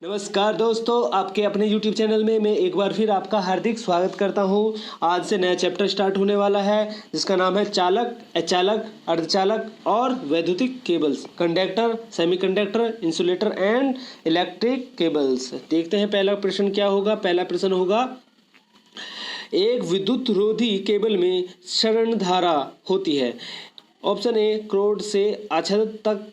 नमस्कार दोस्तों, आपके अपने YouTube चैनल में मैं एक बार फिर आपका हार्दिक स्वागत करता हूं। आज से नया चैप्टर स्टार्ट होने वाला है जिसका नाम है चालक, अचालक, अर्धचालक और वैद्युतिक cables, conductor, semiconductor, insulator and electric cables. देखते हैं पहला प्रश्न क्या होगा। पहला प्रश्न होगा, एक विद्युत रोधी केबल में क्षरण धारा होती है। ऑप्शन ए, क्रोड से आच्छादित तक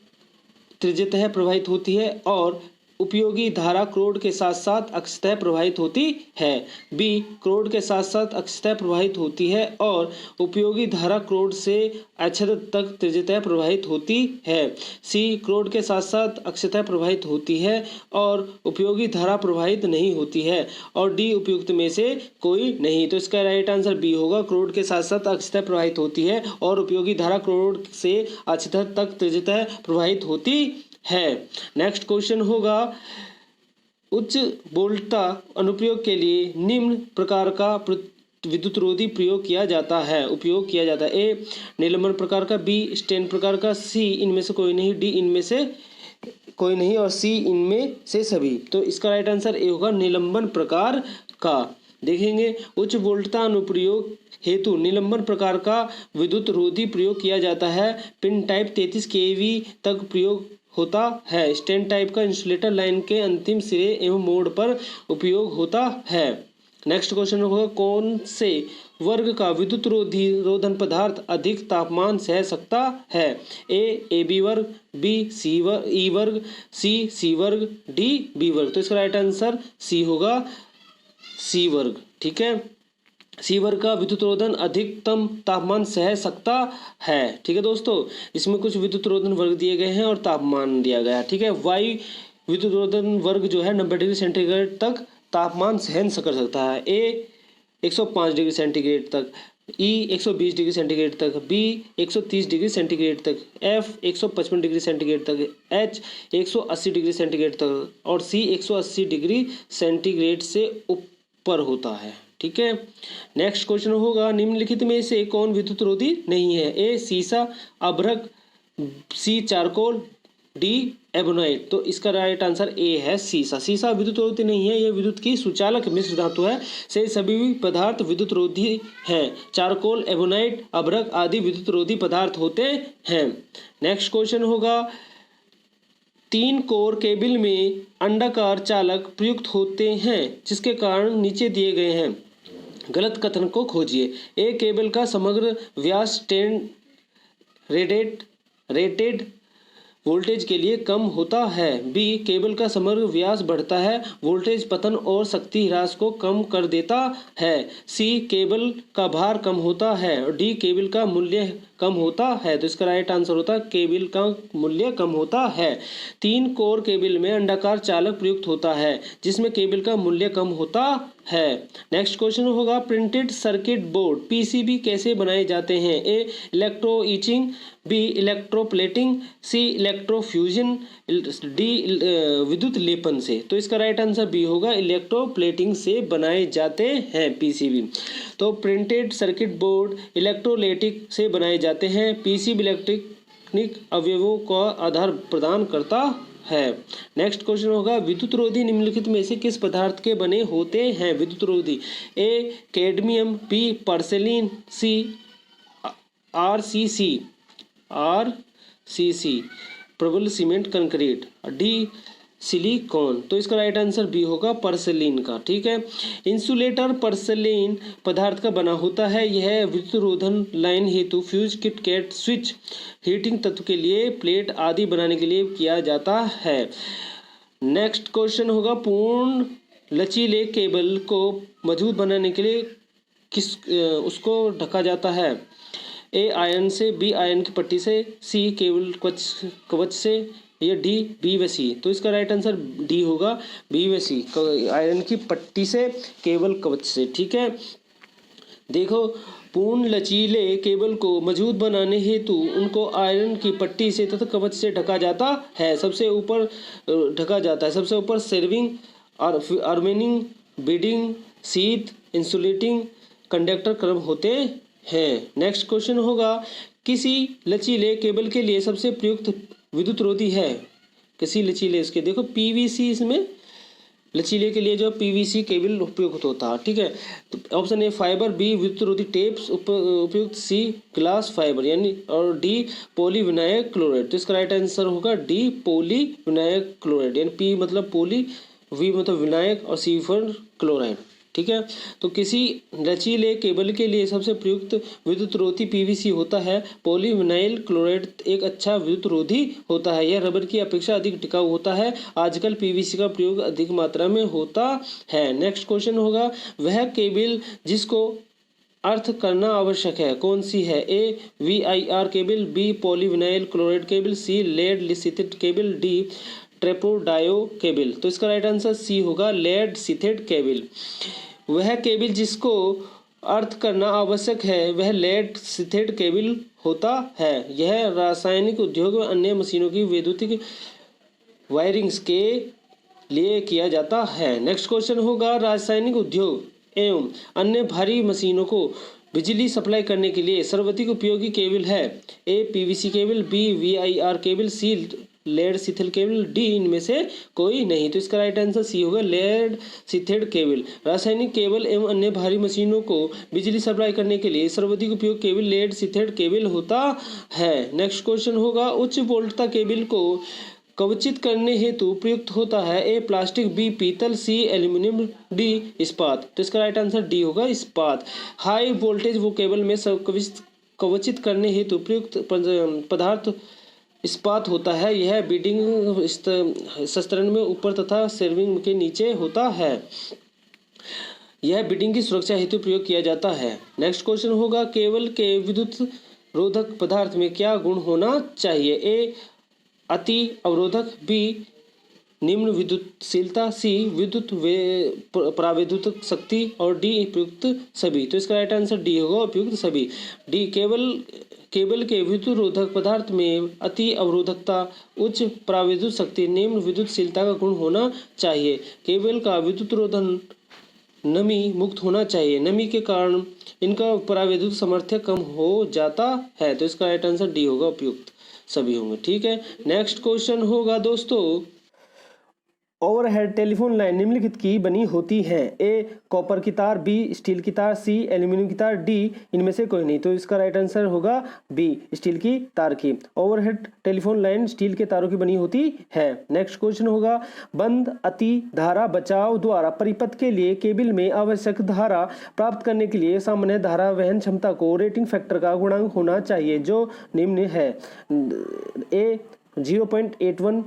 त्रिज्यतः प्रवाहित होती है और उपयोगी धारा क्रोड के साथ साथ अक्षतः प्रवाहित होती है। बी, क्रोड के साथ साथ अक्षतः प्रवाहित होती है और उपयोगी धारा क्रोड से आच्छादित तक त्रिज्यतः प्रवाहित होती है। सी, क्रोड के साथ साथ अक्षतः प्रवाहित होती है और उपयोगी धारा प्रवाहित नहीं होती है। और डी, उपयुक्त में से कोई नहीं। तो इसका राइट आंसर बी होगा, क्रोड के साथ साथ अक्षतः प्रवाहित होती है और उपयोगी धारा क्रोड से अक्षतः तक त्रिज्यतः प्रवाहित होती है। नेक्स्ट क्वेश्चन होगा, उच्च वोल्टता अनुप्रयोग के लिए निम्न प्रकार का विद्युत रोधी उपयोग किया जाता है। ए, निलंबन प्रकार का, बी, स्टैंड प्रकार का, सी, इनमें से कोई नहीं, डी, इनमें से कोई नहीं और सी, इनमें से सभी। तो इसका राइट आंसर ए होगा, निलंबन प्रकार का। देखेंगे, उच्च वोल्टता अनुप्रयोग हेतु निलंबन प्रकार का विद्युत रोधी प्रयोग किया जाता है। पिन टाइप 33 kV तक प्रयोग होता है। स्टैंड टाइप का इंसुलेटर लाइन के अंतिम सिरे एवं मोड़ पर उपयोग होता है। नेक्स्ट क्वेश्चन होगा, कौन से वर्ग का विद्युत रोधन पदार्थ अधिक तापमान सह सकता है। ए बी वर्ग, बी ई वर्ग, सी वर्ग, डी बी वर्ग। तो इसका राइट आंसर सी होगा, सी वर्ग। ठीक है, सी वर्ग का विद्युत रोधन अधिकतम तापमान सह सकता है। ठीक है दोस्तों, इसमें कुछ विद्युत रोधन वर्ग दिए गए हैं और तापमान दिया गया है। ठीक है, वाई विद्युत रोधन वर्ग जो है 90 डिग्री सेंटीग्रेड तक तापमान सहन कर सकता है। ए 105 डिग्री सेंटीग्रेड तक, ई 120 डिग्री सेंटीग्रेड तक, बी 130 डिग्री सेंटीग्रेड तक, एफ 155 डिग्री सेंटीग्रेड तक, एच 180 डिग्री सेंटीग्रेड तक और सी 180 डिग्री सेंटीग्रेड से ऊपर होता है। ठीक है, नेक्स्ट क्वेश्चन होगा, निम्नलिखित में से कौन विद्युत रोधी नहीं है। ए, सीसा, अभ्रक, सी, चारकोल, डी, एबोनाइट। तो इसका राइट आंसर ए है, सीसा। सीसा विद्युत रोधी नहीं है, यह विद्युत की सुचालक मिश्र धातु है। से सभी पदार्थ विद्युत रोधी हैं। चारकोल, एबोनाइट, अभ्रक आदि विद्युत रोधी पदार्थ होते हैं। नेक्स्ट क्वेश्चन होगा, 3 कोर केबल में अंडाकार चालक प्रयुक्त होते हैं जिसके कारण नीचे दिए गए हैं गलत कथन को खोजिए। ए, केबल का समग्र व्यास रेटेड वोल्टेज के लिए कम होता है। बी, केबल का समग्र व्यास बढ़ता है, वोल्टेज पतन और शक्ति ह्रास को कम कर देता है। सी, केबल का भार कम होता है और डी, केबल का मूल्य कम होता है। तो इसका राइट आंसर होता है केबल का मूल्य कम होता है। 3 कोर केबल में अंडाकार चालक प्रयुक्त होता है जिसमें केबल का मूल्य कम होता है। नेक्स्ट क्वेश्चन होगा, प्रिंटेड सर्किट बोर्ड पीसीबी कैसे बनाए जाते हैं। ए, इलेक्ट्रो ईचिंग, बी, इलेक्ट्रोप्लेटिंग, सी, इलेक्ट्रोफ्यूजन, डी, विद्युत लेपन से। तो इसका राइट आंसर बी होगा, इलेक्ट्रोप्लेटिंग से बनाए जाते हैं पीसीबी। तो प्रिंटेड सर्किट बोर्ड इलेक्ट्रोलेटिक से बनाए जाते हैं। पीसीबी इलेक्ट्रॉनिक अवयवों का आधार प्रदान करता है। नेक्स्ट क्वेश्चन होगा, विद्युत रोधी निम्नलिखित में से किस पदार्थ के बने होते हैं। विद्युत रोधी, ए, कैडमियम, बी, पर्सेलिन, सी, आरसीसी प्रबल सीमेंट कंक्रीट, डी, सिलिकॉन। तो इसका राइट आंसर बी होगा, पर्सेलिन का। ठीक है, इंसुलेटर पर्सेलिन पदार्थ का बना होता है। यह विद्युत रोधन लाइन हेतु fuse, kit kat, switch, heating तत्व के लिए प्लेट आदि बनाने के लिए किया जाता है। नेक्स्ट क्वेश्चन होगा, पूर्ण लचीले केबल को मजबूत बनाने के लिए उसको ढका जाता है। ए, आयरन से, बी, आयरन की पट्टी से, सी, केबल कवच से, या डी, बी व सी। तो इसका राइट आंसर डी होगा, बी व सी, आयरन की पट्टी से, केबल कवच से। ठीक है, देखो, पूर्ण लचीले केबल को मजबूत बनाने हेतु उनको आयरन की पट्टी से तथा कवच से ढका जाता है। सबसे ऊपर ढका जाता है, सबसे ऊपर सेर्विंग, आर्मेनिंग, बीडिंग, शीथ, इंसुलेटिंग, कंडक्टर क्रम होते हैं। नेक्स्ट क्वेश्चन होगा, किसी लचीले केबल के लिए सबसे प्रयुक्त विद्युत रोधी है। किसी लचीले, इसके देखो पीवीसी इसमें लचीले के लिए जो पीवीसी केबल उपयुक्त होता है, ठीक है। तो ऑप्शन ए फाइबर, बी विद्युत रोधी टेप्स उपयुक्त, सी ग्लास फाइबर यानी, और डी पॉलीविनाइल क्लोराइड। तो इसका राइट आंसर होगा डी पॉलीविनाइल क्लोराइड, यानी पी मतलब पॉली, वी मतलब विनायक और सी फॉर क्लोराइड, ठीक है। तो किसी लचीले केबल के लिए सबसे प्रयुक्त विद्युत रोधी पीवीसी होता है। पॉलीविनाइल क्लोराइड एक अच्छा विद्युत रोधी होता है, यह रबर की अपेक्षा अधिक टिकाऊ होता है। आजकल पीवीसी का प्रयोग अधिक मात्रा में होता है। नेक्स्ट क्वेश्चन होगा, वह केबल जिसको अर्थ करना आवश्यक है कौन सी है? A VIR cable, B polyvinyl chloride cable, C lead sheathed cable, D ट्रेपोडायो केबल। तो इसका राइट आंसर सी होगा लेड सिथेड केबल। वह केबल जिसको अर्थ करना आवश्यक है वह लेड सिथेड केबल होता है। यह रासायनिक उद्योग और अन्य मशीनों की वैद्युतिक वायरिंग्स के लिए किया जाता है। नेक्स्ट क्वेश्चन होगा, रासायनिक उद्योग एवं अन्य भारी मशीनों को बिजली सप्लाई करने के लिए सर्वाधिक उपयोगी केबल है। A PVC cable, B VIR cable, C lead sheathed cable, D इनमें से कोई नहीं। तो इसका राइट आंसर सी होगा लेड सिथेड केबल। रासायनिक केबल एवं अन्य भारी मशीनों को बिजली सप्लाई करने के लिए सर्वाधिक उपयोग केबल लेड सिथेड केबल होता है। नेक्स्ट क्वेश्चन होगा, उच्च वोल्टता केबल को कवचित करने हेतु प्रयुक्त होता है। ए प्लास्टिक, बी पीतल, सी एल्यूमिनियम, डी इस्पात। तो इसका राइट आंसर डी होगा इस्पात। हाई वोल्टेज वो केबल में कवचित करने हेतु प्रयुक्त पदार्थ इस्पात होता है। यह बीडिंग शस्त्रण में ऊपर तथा सेविंग के नीचे होता है। यह बीडिंग की सुरक्षा हेतु प्रयोग किया जाता है। नेक्स्ट क्वेश्चन होगा, केबल के विद्युत रोधक पदार्थ में क्या गुण होना चाहिए? ए अति अवरोधक, बी निम्न विद्युतशीलता, सी विद्युत प्रावैद्युतिक शक्ति और डी उपयुक्त सभी। तो इसका राइट आंसर डी होगा उपयुक्त सभी। डी केबल के विद्युत रोधक पदार्थ में अति अवरोधकता, उच्च प्रावैद्युत शक्ति, निम्न विद्युतशीलता का गुण होना चाहिए। केबल का विद्युत रोधन नमी मुक्त होना चाहिए। नमी के कारण इनका प्रावैद्युत सामर्थ्य कम हो जाता है। तो इसका राइट आंसर डी होगा उपयुक्त सभी होंगे, ठीक है। नेक्स्ट क्वेश्चन होगा दोस्तों, ओवरहेड टेलीफोन लाइन निम्नलिखित की बनी होती है। ए कॉपर की तार, बी स्टील की तार, सी एल्यूमिनियम की तार, डी इनमें से कोई नहीं। तो इसका राइट आंसर होगा बी स्टील की तार की। ओवरहेड टेलीफोन लाइन स्टील के तारों की बनी होती है। नेक्स्ट क्वेश्चन होगा, बंद अति धारा बचाव द्वारा परिपथ के लिए केबल में आवश्यक धारा प्राप्त करने के लिए सामान्य धारा वहन क्षमता को रेटिंग फैक्टर का गुणांक होना चाहिए जो निम्न है। ए 0.81,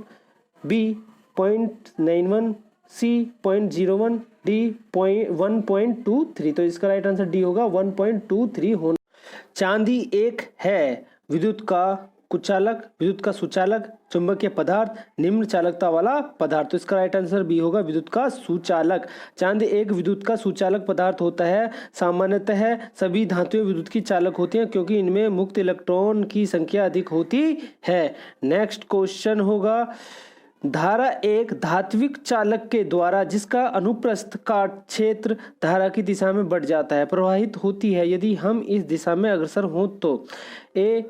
बी 0.91, सी 0.01, डी 1.23। तो इसका राइट आंसर डी होगा 1.23 होना। चांदी एक है विद्युत का कुचालक, विद्युत का सुचालक, चुंबकीय पदार्थ, निम्न चालकता वाला पदार्थ। तो इसका राइट आंसर बी होगा विद्युत का सुचालक। चांदी एक विद्युत का सुचालक पदार्थ होता है। सामान्यतः सभी धातुएं विद्युत की चालक होती हैं क्योंकि इनमें मुक्त इलेक्ट्रॉन की संख्या अधिक होती है। नेक्स्ट क्वेश्चन होगा, धारा एक धात्विक चालक के द्वारा जिसका अनुप्रस्थ काट क्षेत्र धारा की दिशा में बढ़ जाता है प्रवाहित होती है। यदि हम इस दिशा में अग्रसर हों तो ए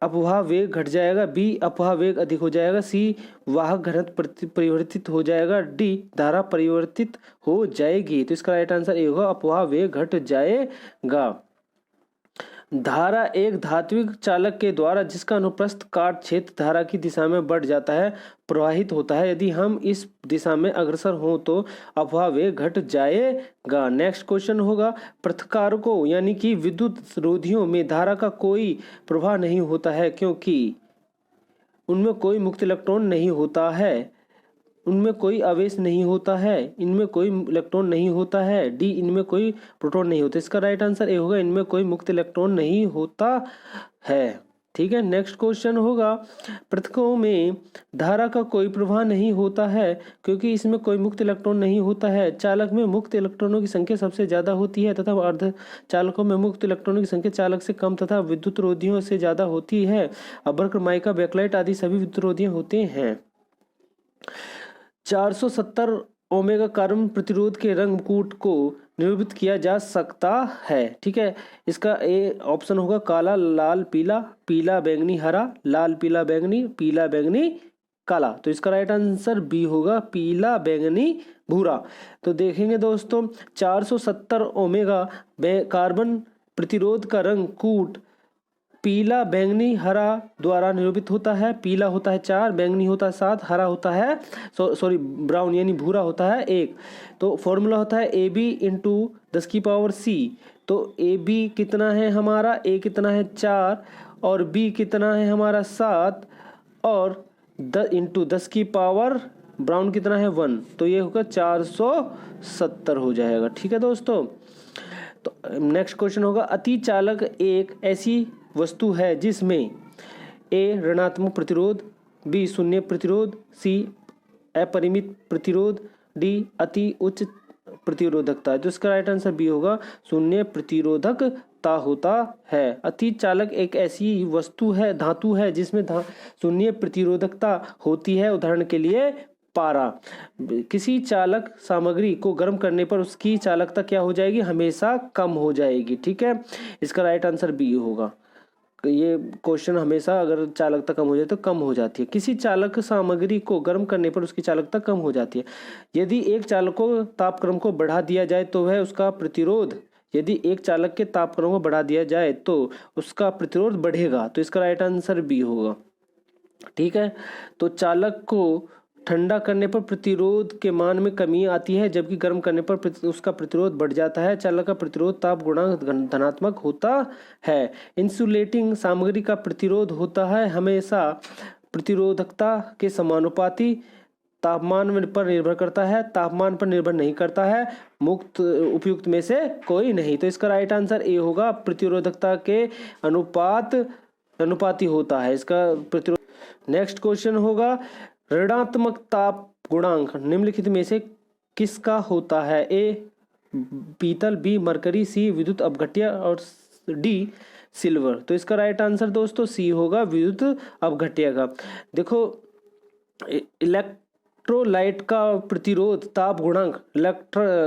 अपवाह वेग घट जाएगा, बी अपवाह वेग अधिक हो जाएगा, सी वाहक घनत्व परिवर्तित हो जाएगा, डी धारा परिवर्तित हो जाएगी। तो इसका राइट आंसर ए होगा अपवाह वेग घट जाएगा। धारा एक धात्विक चालक के द्वारा जिसका अनुप्रस्थ काट क्षेत्र धारा की दिशा में बढ़ जाता है प्रवाहित होता है। यदि हम इस दिशा में अग्रसर हों तो अपवाह वेग घट जाएगा। नेक्स्ट क्वेश्चन होगा, पृथक्कारकों यानी कि विद्युत रोधियों में धारा का कोई प्रभाव नहीं होता है क्योंकि उनमें कोई मुक्त इलेक्ट्रॉन नहीं होता है, उनमें कोई आवेश नहीं होता है, इनमें कोई इलेक्ट्रॉन नहीं होता है, डी इनमें कोई प्रोटॉन नहीं होता। इसका राइट आंसर ए होगा इनमें कोई मुक्त इलेक्ट्रॉन नहीं होता है, ठीक है। नेक्स्ट क्वेश्चन होगा, पृथकों में धारा का कोई प्रवाह नहीं होता है क्योंकि इसमें कोई मुक्त इलेक्ट्रॉन नहीं होता है। चालक में मुक्त इलेक्ट्रॉनों की संख्या सबसे ज्यादा होती है तथा अर्ध चालकों में मुक्त इलेक्ट्रॉनों की संख्या चालक से कम तथा विद्युत रोधियों से ज्यादा होती है। अभ्रक, माइका, बैकलाइट आदि सभी विद्युत रोधियां होते हैं। 470 ओमेगा कार्बन प्रतिरोध के रंगकूट को निरूपित किया जा सकता है, ठीक है। इसका ए ऑप्शन होगा काला, लाल, पीला, पीला बैंगनी हरा, लाल पीला बैंगनी, पीला बैंगनी काला। तो इसका राइट आंसर बी होगा पीला बैंगनी भूरा। तो देखेंगे दोस्तों 470 ओमेगा कार्बन प्रतिरोध का रंग कूट पीला, बैंगनी, हरा द्वारा निरूपित होता है। पीला होता है 4, बैंगनी होता है 7, हरा होता है सॉरी ब्राउन यानी भूरा होता है 1। तो फॉर्मूला होता है AB इंटू 10⁻C। तो AB कितना है हमारा, A कितना है 4 और B कितना है हमारा 7 और इंटू 10 ब्राउन कितना है 1। तो ये होगा 470 हो जाएगा। ठीक है दोस्तों। तो नेक्स्ट क्वेश्चन होगा अतिचालक एक ऐसी वस्तु है जिसमें A ऋणात्मक प्रतिरोध, B शून्य प्रतिरोध, C अपरिमित प्रतिरोध, D अति उच्च प्रतिरोधकता। तो इसका राइट आंसर B होगा शून्य प्रतिरोधकता होता है। अतिचालक एक ऐसी वस्तु है, धातु है जिसमें शून्य प्रतिरोधकता होती है। उदाहरण के लिए पारा। किसी चालक सामग्री को गर्म करने पर उसकी चालकता क्या हो जाएगी, हमेशा कम हो जाएगी। ठीक है, इसका राइट आंसर बी होगा। ये क्वेश्चन हमेशा अगर चालकता कम हो जाए तो कम हो जाती है। किसी चालक सामग्री को गर्म करने पर उसकी चालकता कम हो जाती है। यदि एक चालक को तापक्रम को बढ़ा दिया जाए तो वह उसका प्रतिरोध, यदि एक चालक के तापक्रम को बढ़ा दिया जाए तो उसका प्रतिरोध बढ़ेगा। तो इसका राइट आंसर बी होगा। ठीक है, तो चालक को ठंडा करने पर प्रतिरोध के मान में कमी आती है, जबकि गर्म करने पर उसका प्रतिरोध बढ़ जाता है। चालक का प्रतिरोध ताप गुणांक धनात्मक होता है। इंसुलेटिंग सामग्री का प्रतिरोध होता है हमेशा प्रतिरोधकता के समानुपाती। तापमान पर निर्भर करता है, तापमान पर निर्भर नहीं करता है। मुक्त उपयुक्त में से कोई नहीं। तो इसका राइट आंसर ए होगा, प्रतिरोधकता के अनुपाती होता है इसका प्रतिरोध। नेक्स्ट क्वेश्चन होगा ऋणात्मक ताप गुणांक निम्नलिखित में से किसका होता है। ए पीतल, बी मरकरी, सी विद्युत अपघट्य और डी सिल्वर। तो इसका राइट आंसर दोस्तों सी होगा, विद्युत अपघट्य का। देखो इलेक्ट्रोलाइट का प्रतिरोध ताप गुणांक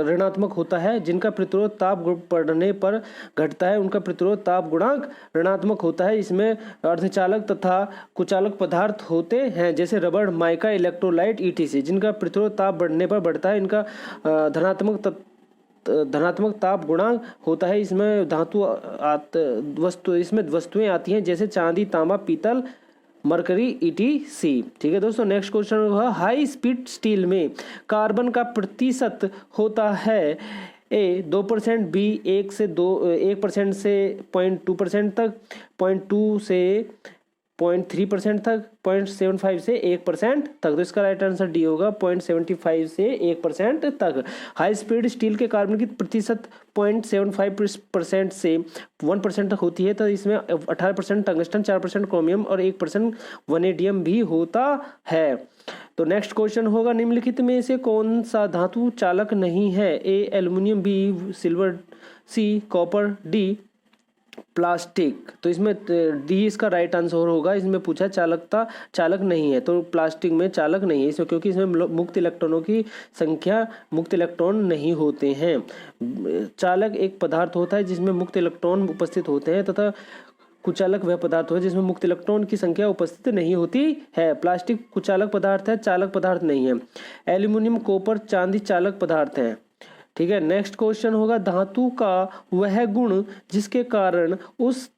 ऋणात्मक होता है। जिनका प्रतिरोध ताप बढ़ने पर घटता है उनका प्रतिरोध ताप गुणांक ऋणात्मक होता है। इसमें अर्धचालक तथा कुचालक पदार्थ होते हैं जैसे रबड़, माइका, इलेक्ट्रोलाइट ETC। जिनका प्रतिरोध ताप बढ़ने पर बढ़ता है इनका धनात्मक ताप गुणांक होता है। इसमें इसमें वस्तुएं आती हैं जैसे चांदी, तांबा, पीतल, मरकरी, ETC। ठीक है दोस्तों। नेक्स्ट क्वेश्चन होगा हाई स्पीड स्टील में कार्बन का प्रतिशत होता है। ए 2%, बी 1% से 0.2% तक, 0.2 से 0.3% तक, 0.75 से 1% तक। तो इसका राइट आंसर डी होगा, 0.75 से 1% तक। हाई स्पीड स्टील के कार्बन की प्रतिशत 0.75% से 1% तक होती है। तो इसमें 18% टंगस्टन, 4% क्रोमियम और 1% वनेडियम भी होता है। तो नेक्स्ट क्वेश्चन होगा निम्नलिखित में से कौन सा धातु चालक नहीं है। A aluminium, B silver, C copper, D plastic. तो इसमें डी इसका राइट आंसर होगा। इसमें पूछा चालक नहीं है, तो प्लास्टिक में चालक नहीं है इसमें, क्योंकि इसमें मुक्त इलेक्ट्रॉनों की संख्या, मुक्त इलेक्ट्रॉन नहीं होते हैं। चालक एक पदार्थ होता है जिसमें मुक्त इलेक्ट्रॉन उपस्थित होते हैं तथा कुचालक वह पदार्थ होता है जिसमें मुक्त इलेक्ट्रॉन की संख्या उपस्थित नहीं होती है। प्लास्टिक कुचालक पदार्थ है, चालक पदार्थ नहीं है। एल्यूमिनियम, कॉपर, चांदी चालक पदार्थ हैं। ठीक है। नेक्स्ट क्वेश्चन होगा धातु का वह गुण जिसके कारण उस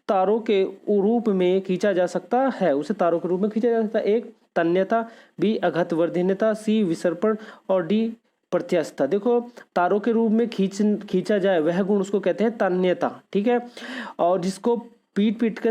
तारों के रूप में खींचा जा सकता है, उसे तारों के रूप में खींचा जा सकता है। एक तन्यता, बी अघातवर्धीनता, सी विसर्पण और डी प्रत्यास्थता। देखो तारों के रूप में खींचा जाए वह गुण उसको कहते हैं तन्यता। ठीक है। और जिसको पीट के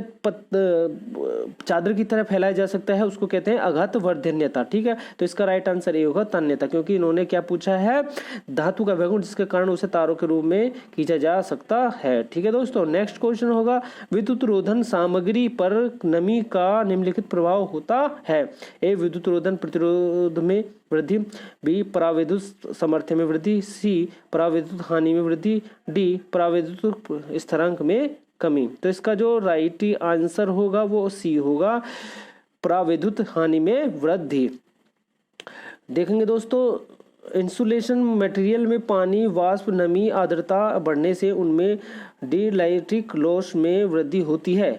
चादर की तरह फैलाया जा सकता है उसको कहते हैं अघातवर्धन्यता। ठीक है। तो इसका राइट आंसर ये होगा तन्यता, क्योंकि इन्होंने क्या पूछा है, धातु का वह गुण जिसके कारण उसे तारों के रूप में खींचा जा सकता है। ठीक है दोस्तों। नेक्स्ट क्वेश्चन होगा विद्युत रोधन सामग्री पर नमी का निम्नलिखित प्रभाव होता है। ए विद्युत रोधन प्रतिरोध में वृद्धि, बी परावैद्युत सामर्थ्य में वृद्धि, सी परावैद्युत हानि में वृद्धि, डी परावैद्युत स्थिरांक में कमी। तो इसका जो राइट आंसर होगा वो सी होगा, परावैद्युत हानि में वृद्धि। देखेंगे दोस्तों इंसुलेशन मटेरियल में पानी, वाष्प, नमी, आर्द्रता बढ़ने से उनमें डाइलेक्ट्रिक लॉस में वृद्धि होती है।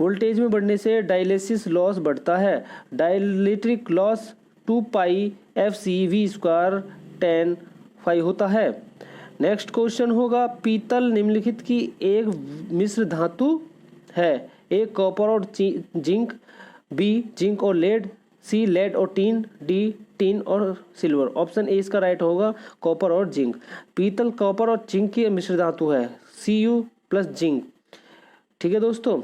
वोल्टेज में बढ़ने से डायलेसिस लॉस बढ़ता है। डाइलेक्ट्रिक लॉस 2 पाई FCV² 10 5 होता है। नेक्स्ट क्वेश्चन होगा पीतल निम्नलिखित की एक मिश्र धातु है। ए कॉपर और जिंक, बी जिंक और लेड, सी लेड और टीन, डी टीन और सिल्वर। ऑप्शन ए इसका राइट होगा कॉपर और जिंक। पीतल कॉपर और जिंक की मिश्र धातु है, Cu प्लस जिंक। ठीक है दोस्तों।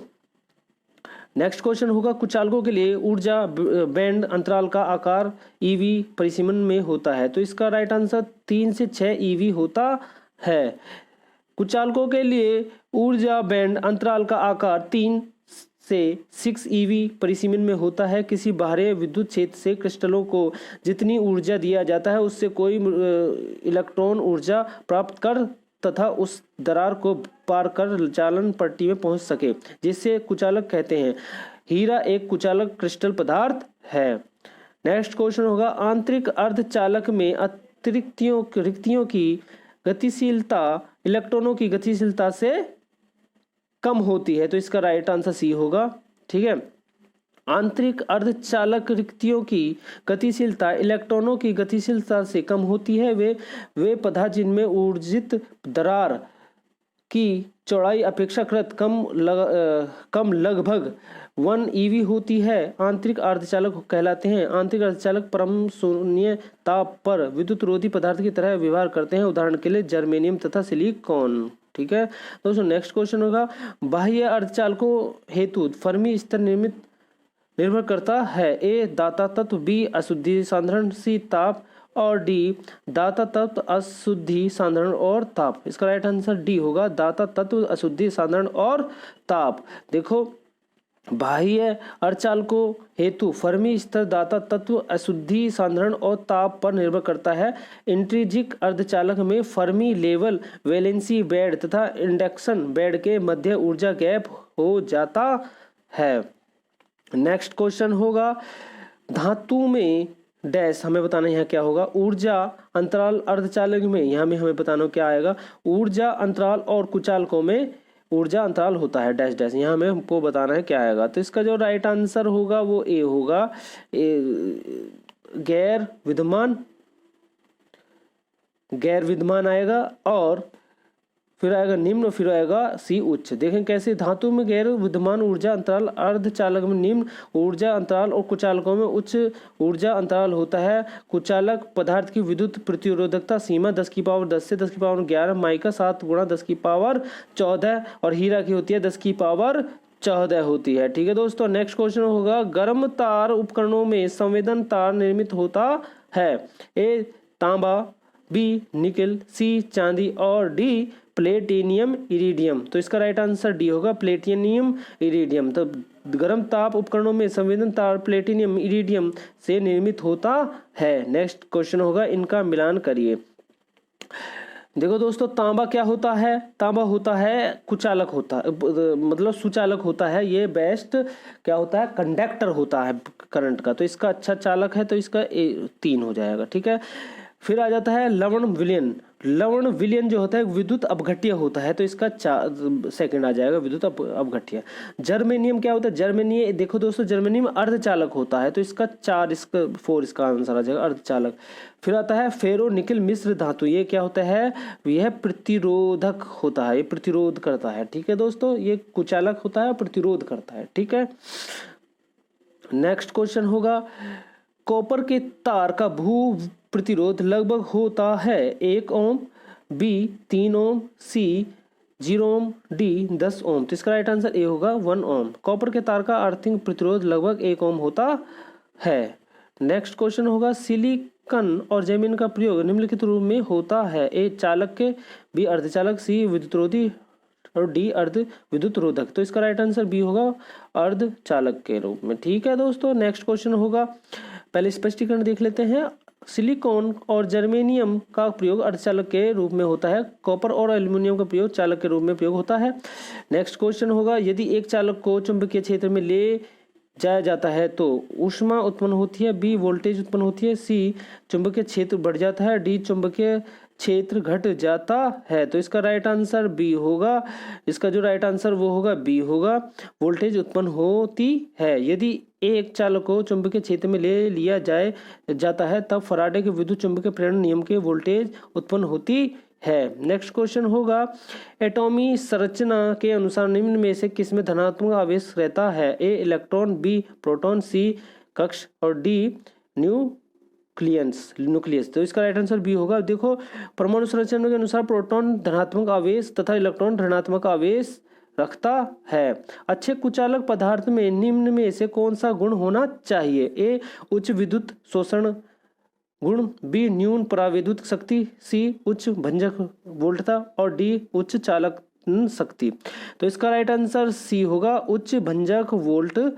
नेक्स्ट क्वेश्चन होगा कुचालकों के लिए ऊर्जा बैंड अंतराल का आकार ईवी परिसीमन में होता है। तो इसका राइट आंसर 3 से 6 ईवी होता है। कुचालकों के लिए ऊर्जा बैंड अंतराल का आकार 3 से 6 ईवी परिसीमन में होता है। किसी बाहरी विद्युत क्षेत्र से क्रिस्टलों को जितनी ऊर्जा दिया जाता है उससे कोई इलेक्ट्रॉन ऊर्जा प्राप्त कर तथा उस दरार को पार कर चालन पट्टी में पहुंच सके, जिससे कुचालक कहते हैं। हीरा एक कुचालक क्रिस्टल पदार्थ है। नेक्स्ट क्वेश्चन होगा आंतरिक अर्धचालक में रिक्तियों की गतिशीलता इलेक्ट्रॉनों की गतिशीलता से कम होती है। तो इसका राइट आंसर सी होगा। ठीक है। आंतरिक अर्धचालक रिक्तियों की गतिशीलता इलेक्ट्रॉनों की गतिशीलता से कम होती है। वे पदार्थ जिनमें ऊर्जित दरार की चौड़ाई अपेक्षाकृत कम लगभग 1 ईवी होती है आंतरिक अर्धचालक कहलाते हैं। आंतरिक अर्धचालक परम शून्य ताप पर विद्युत रोधी पदार्थ की तरह व्यवहार करते हैं। उदाहरण के लिए जर्मेनियम तथा सिलिकॉन। ठीक है दोस्तों। नेक्स्ट क्वेश्चन होगा बाह्य अर्धचालकों हेतु फर्मी स्तर निर्भर करता है। ए दाता तत्व, बी अशुद्धि साधारण, सी ताप और डी दाता तत्व अशुद्धि साधारण और ताप। इसका राइट आंसर डी होगा दाता तत्व अशुद्धि साधारण और ताप। देखो बाह्य अर्धचालकों हेतु फर्मी स्तर दाता तत्व अशुद्धि साधारण और ताप पर निर्भर करता है। इंट्रिंसिक अर्धचालक में फर्मी लेवल वैलेंसी बैंड तथा इंडक्शन बैंड के मध्य ऊर्जा गैप हो जाता है। नेक्स्ट क्वेश्चन होगा धातु में डैश हमें बताना यहाँ क्या होगा। ऊर्जा अंतराल अर्धचालक में यहाँ में हमें बताना क्या आएगा। ऊर्जा अंतराल और कुचालकों में ऊर्जा अंतराल होता है डैश डैश। यहाँ हमें हमको बताना है क्या आएगा। तो इसका जो राइट आंसर होगा वो ए होगा, गैर विद्यमान आएगा। और फिर आएगा निम्न, फिर आएगा सी उच्च। देखें कैसे धातु में गैर विद्यमान ऊर्जा अंतराल, अर्धचालक में निम्न ऊर्जा अंतराल और कुचालकों में उच्च ऊर्जा अंतराल होता है। कुचालक पदार्थ की विद्युत प्रतिरोधकता सीमा 10 की पावर 10 से 10 की पावर 11, माइका 7 गुणा 10 की पावर 14 और हीरा की होती है 10 की पावर 14 होती है। ठीक है दोस्तों। नेक्स्ट क्वेश्चन होगा गर्म तार उपकरणों में संवेदन तार निर्मित होता है। ए तांबा, बी निकल, सी चांदी और डी प्लेटिनियम इरिडियम। तो इसका राइट आंसर डी होगा प्लेटिनियम इरिडियम। तो गर्म ताप उपकरणों में संवेदन तार प्लेटिनियम इरिडियम से निर्मित होता है। नेक्स्ट क्वेश्चन होगा इनका मिलान करिए। देखो दोस्तों तांबा क्या होता है। तांबा होता है कुचालक होता है, मतलब सुचालक होता है। ये बेस्ट क्या होता है कंडक्टर होता है करंट का। तो इसका अच्छा चालक है, तो इसका 3 हो जाएगा। ठीक है। फिर आ जाता है लवण विलयन। लवण विलयन जो होता है विद्युत अपघट्य होता है। तो इसका सेकंड आ जाएगा विद्युत अपघट्य। जर्मेनियम क्या होता है। जर्मेनियम देखो दोस्तों जर्मेनियम अर्धचालक होता है। तो इसका 4 इसका आंसर आ जाएगा अर्धचालक। फिर आता है फेरो निकल मिश्र धातु। ये क्या होता है, यह प्रतिरोधक होता है, ये प्रतिरोध करता है। ठीक है दोस्तों, ये कुचालक होता है, प्रतिरोध करता है। ठीक है। नेक्स्ट क्वेश्चन होगा कॉपर के तार का भू प्रतिरोध लगभग होता है 1 ओम, बी 3 ओम, सी 0 ओम, डी 10 ओम। तो इसका राइट आंसर ए होगा 1 ओम। कॉपर के तार का अर्थिंग प्रतिरोध लगभग 1 ओम होता है। नेक्स्ट क्वेश्चन होगा सिलिकॉन और जैमिन का प्रयोग निम्नलिखित रूप में होता है। ए चालक के, बी अर्धचालक, सी विद्युतरोधी और डी अर्ध विद्युत रोधक। तो इसका राइट आंसर बी होगा अर्धचालक के रूप में। ठीक है दोस्तों। नेक्स्ट क्वेश्चन होगा पहले स्पष्टीकरण देख लेते हैं। सिलिकॉन और जर्मेनियम का प्रयोग अर्धचालक के रूप में होता है। कॉपर और एल्यूमिनियम का प्रयोग चालक के रूप में प्रयोग होता है। नेक्स्ट क्वेश्चन होगा यदि एक चालक को चुंबकीय क्षेत्र में ले जाया जाता है तो ऊष्मा उत्पन्न होती है, बी वोल्टेज उत्पन्न होती है, सी चुंबकीय क्षेत्र बढ़ जाता है, डी चुंबकीय क्षेत्र घट जाता है। तो इसका राइट आंसर बी होगा। इसका जो राइट आंसर वो होगा बी होगा। वोल्टेज उत्पन्न होती है यदि एक चालक को चुंबकीय क्षेत्र में ले लिया जाता है, तब फैराडे के विद्युत चुंबकीय प्रेरण नियम के वोल्टेज उत्पन्न होती है। नेक्स्ट क्वेश्चन होगा, एटॉमी संरचना के अनुसार निम्न में से किसमें धनात्मक आवेश रहता है? ए इलेक्ट्रॉन, बी प्रोटॉन, सी कक्ष और डी न्यूक्लियस। तो इसका राइट आंसर बी होगा। देखो, परमाणु संरचना के अनुसार प्रोटॉन धनात्मक आवेश तथा इलेक्ट्रॉन ऋणात्मक आवेश रखता है। अच्छे कुचालक पदार्थ में निम्न में से कौन सा गुण होना चाहिए? ए उच्च विद्युत शोषण गुण, बी न्यून परावैद्युत शक्ति, सी उच्च भंजक वोल्टता और डी उच्च चालक शक्ति। तो इसका राइट आंसर सी होगा, उच्च भंजक वोल्टता।